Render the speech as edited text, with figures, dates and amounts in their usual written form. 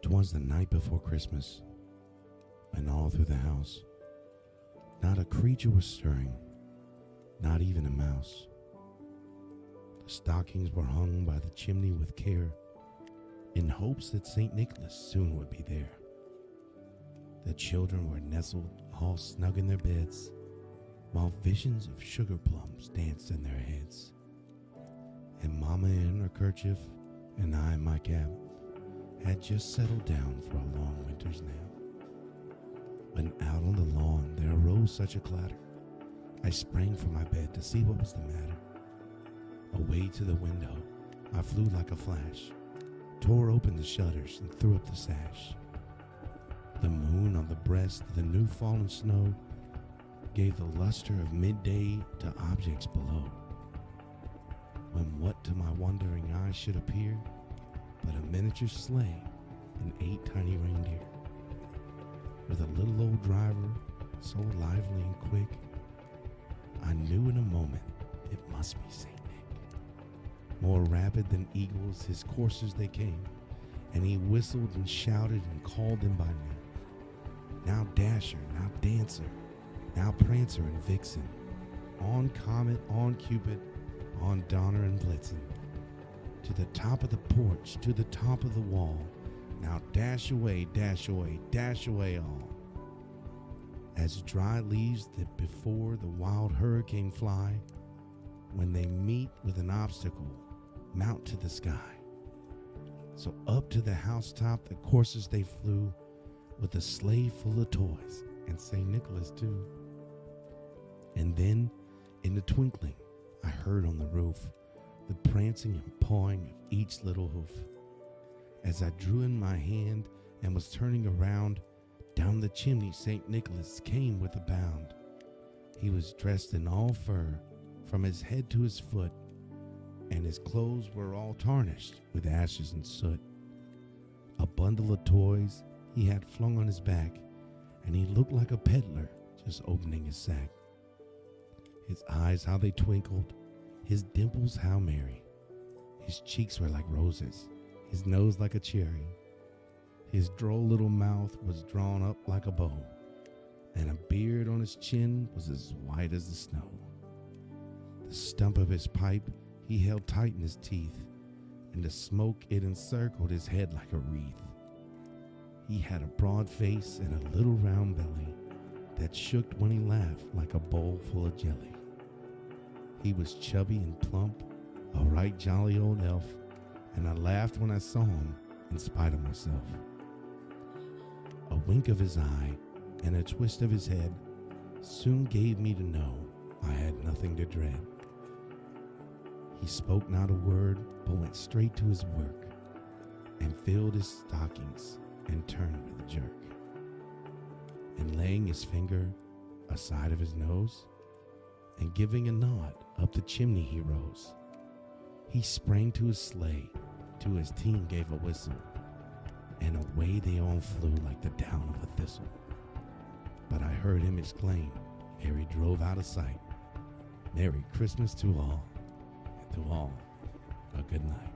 'Twas the night before Christmas, and all through the house, not a creature was stirring, not even a mouse. The stockings were hung by the chimney with care, in hopes that St. Nicholas soon would be there. The children were nestled all snug in their beds, while visions of sugar plums danced in their heads. And Mama in her kerchief, and I in my cap, had just settled down for a long winter's nap. When out on the lawn there arose such a clatter, I sprang from my bed to see what was the matter. Away to the window I flew like a flash, tore open the shutters and threw up the sash. The moon on the breast of the new fallen snow gave the luster of midday to objects below, when what to my wondering eyes should appear but a miniature sleigh and 8 tiny reindeer, with a little old driver so lively and quick, I knew in a moment it must be St. Nick. More rapid than eagles his coursers they came, and he whistled and shouted and called them by name. Now Dasher, now Dancer, now Prancer and Vixen, on Comet, on Cupid, on Donner and Blitzen, to the top of the porch, to the top of the wall, now dash away, dash away, dash away all. As dry leaves that before the wild hurricane fly, when they meet with an obstacle, mount to the sky. So up to the housetop the coursers they flew, with a sleigh full of toys, and St. Nicholas too. And then, in a twinkling, I heard on the roof the prancing and pawing of each little hoof. As I drew in my hand and was turning around, down the chimney St. Nicholas came with a bound. He was dressed in all fur, from his head to his foot, and his clothes were all tarnished with ashes and soot. A bundle of toys he had flung on his back, and he looked like a peddler just opening his sack. His eyes, how they twinkled, his dimples how merry. His cheeks were like roses, his nose like a cherry. His droll little mouth was drawn up like a bow, and a beard on his chin was as white as the snow. The stump of his pipe he held tight in his teeth, and the smoke it encircled his head like a wreath. He had a broad face and a little round belly that shook when he laughed like a bowl full of jelly. He was chubby and plump, a right jolly old elf, and I laughed when I saw him in spite of myself. A wink of his eye and a twist of his head soon gave me to know I had nothing to dread. He spoke not a word, but went straight to his work, and filled his stockings and turned with a jerk. And laying his finger aside of his nose, and giving a nod up the chimney he rose. He sprang to his sleigh, to his team gave a whistle, and away they all flew like the down of a thistle. But I heard him exclaim, ere he drove out of sight, "Merry Christmas to all, and to all a good night."